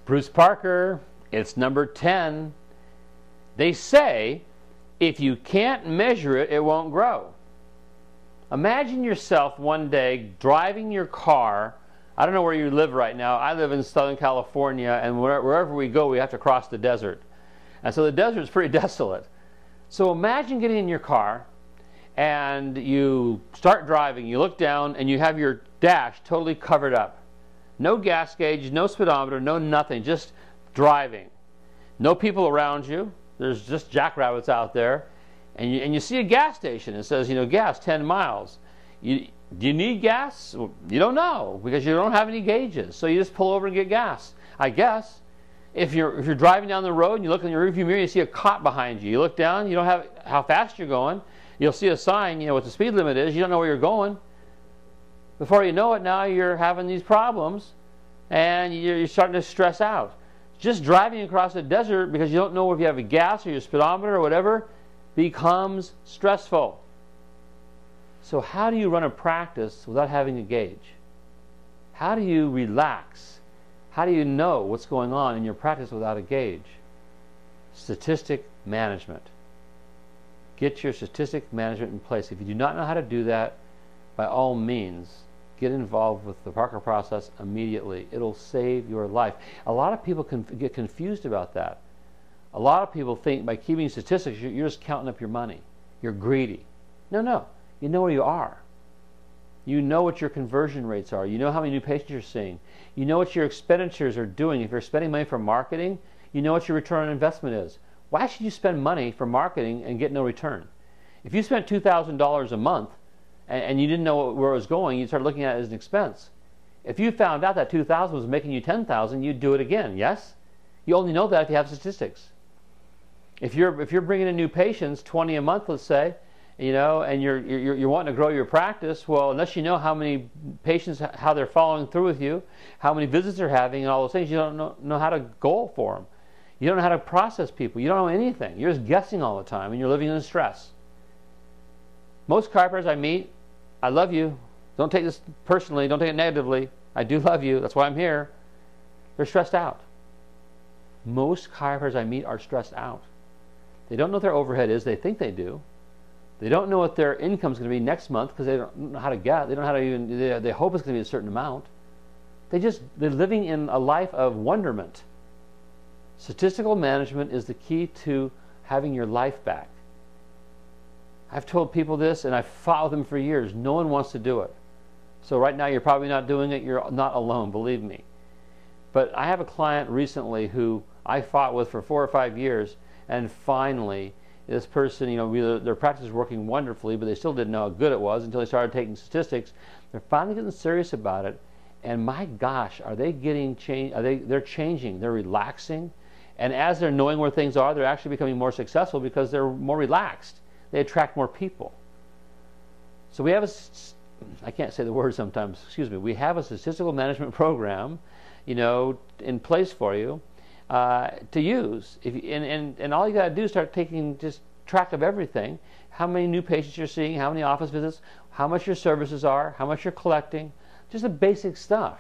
Bruce Parker. It's number 10. They say if you can't measure it, it won't grow. Imagine yourself one day driving your car. I don't know where you live right now. I live in Southern California, and wherever we go, we have to cross the desert. And so the desert's pretty desolate. So imagine getting in your car, and you start driving. You look down, and you have your dash totally covered up. No gas gauge, no speedometer, no nothing, just driving. No people around you. There's just jackrabbits out there. And you see a gas station. It says, you know, gas 10 miles. Do you need gas? Well, you don't know because you don't have any gauges. So you just pull over and get gas, I guess. If you're driving down the road and you look in your rearview mirror, you see a cop behind you. You look down, you don't have how fast you're going. You'll see a sign, you know, what the speed limit is. You don't know where you're going. Before you know it, now you're having these problems and you're starting to stress out. Just driving across the desert because you don't know if you have a gas or your speedometer or whatever becomes stressful. So how do you run a practice without having a gauge? How do you relax? How do you know what's going on in your practice without a gauge? Statistic management. Get your statistic management in place. If you do not know how to do that, by all means, get involved with the Parker process immediately. It'll save your life. A lot of people can get confused about that. A lot of people think by keeping statistics, you're just counting up your money. You're greedy. No. You know where you are. You know what your conversion rates are. You know how many new patients you're seeing. You know what your expenditures are doing. If you're spending money for marketing, you know what your return on investment is. Why should you spend money for marketing and get no return? If you spent $2,000 a month and you didn't know where it was going, you'd start looking at it as an expense. If you found out that $2,000 was making you $10,000, you'd do it again, yes? You only know that if you have statistics. If you're bringing in new patients, 20 a month, let's say, you know, and you're wanting to grow your practice, well, unless you know how many patients, how they're following through with you, how many visits they're having, and all those things, you don't know how to goal for them. You don't know how to process people. You don't know anything. You're just guessing all the time, and you're living in stress. Most chiropractors I meet, I love you. Don't take this personally. Don't take it negatively. I do love you. That's why I'm here. They're stressed out. Most chiropractors I meet are stressed out. They don't know what their overhead is. They think they do. They don't know what their income is going to be next month because they don't know how to get. They don't know how to even. They hope it's going to be a certain amount. They're living in a life of wonderment. Statistical management is the key to having your life back. I've told people this, and I've fought with them for years. No one wants to do it. So right now, you're probably not doing it. You're not alone, believe me. But I have a client recently who I fought with for 4 or 5 years, and finally, this person, you know, their practice was working wonderfully, but they still didn't know how good it was until they started taking statistics. They're finally getting serious about it, and my gosh, are they getting changed? They're changing. They're relaxing, and as they're knowing where things are, they're actually becoming more successful because they're more relaxed. They attract more people. So we have I can't say the word sometimes. Excuse me. We have a statistical management program, you know, in place for you. To use. And all you got to do is start taking just track of everything. How many new patients you're seeing, how many office visits, how much your services are, how much you're collecting, just the basic stuff.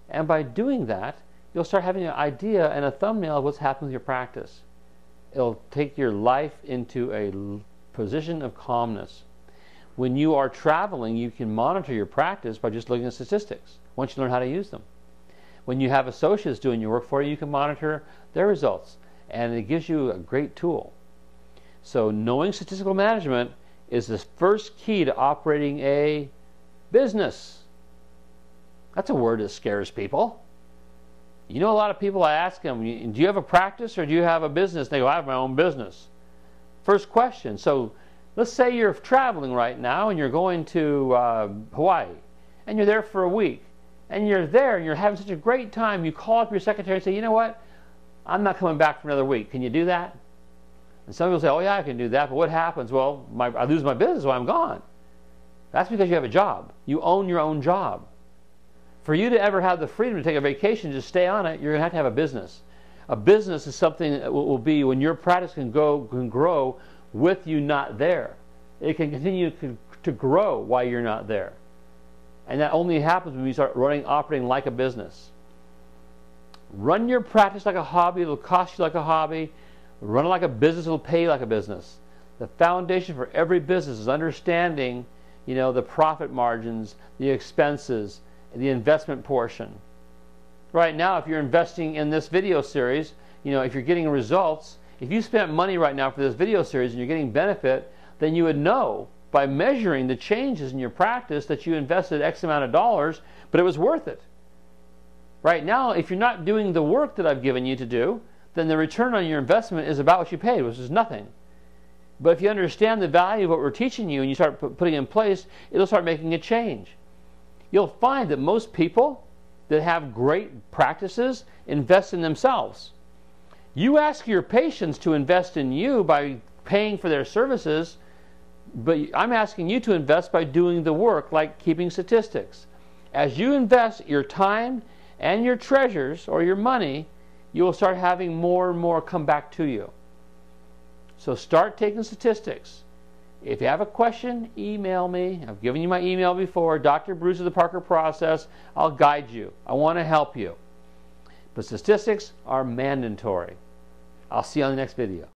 And by doing that, you'll start having an idea and a thumbnail of what's happening with your practice. It'll take your life into a position of calmness. When you are traveling, you can monitor your practice by just looking at statistics once you learn how to use them. When you have associates doing your work for you, you can monitor their results, and it gives you a great tool. So knowing statistical management is the first key to operating a business. That's a word that scares people. You know, a lot of people, I ask them, do you have a practice or do you have a business? They go, I have my own business. First question. So let's say you're traveling right now and you're going to Hawaii, and you're there for a week. And you're there and you're having such a great time, you call up your secretary and say, you know what, I'm not coming back for another week. Can you do that? And some people say, oh yeah, I can do that, but what happens? Well, I lose my business while I'm gone. That's because you have a job. You own your own job. For you to ever have the freedom to take a vacation, just stay on it, you're going to have a business. A business is something that will be when your practice can grow with you not there. It can continue to grow while you're not there. And that only happens when you start operating like a business. Run your practice like a hobby. It'll cost you like a hobby. Run it like a business. It'll pay you like a business. The foundation for every business is understanding, the profit margins, the expenses, the investment portion. Right now, if you're investing in this video series, if you're getting results, if you spent money right now for this video series and you're getting benefit, then you would know by measuring the changes in your practice that you invested X amount of dollars, but it was worth it. Right now, if you're not doing the work that I've given you to do, then the return on your investment is about what you paid, which is nothing. But if you understand the value of what we're teaching you and you start putting it in place, it'll start making a change. You'll find that most people that have great practices invest in themselves. You ask your patients to invest in you by paying for their services, but I'm asking you to invest by doing the work, like keeping statistics. As you invest your time and your treasures or your money, you will start having more and more come back to you. So start taking statistics. If you have a question, email me. I've given you my email before, Dr. Bruce of the Parker Process. I'll guide you. I want to help you. But statistics are mandatory. I'll see you on the next video.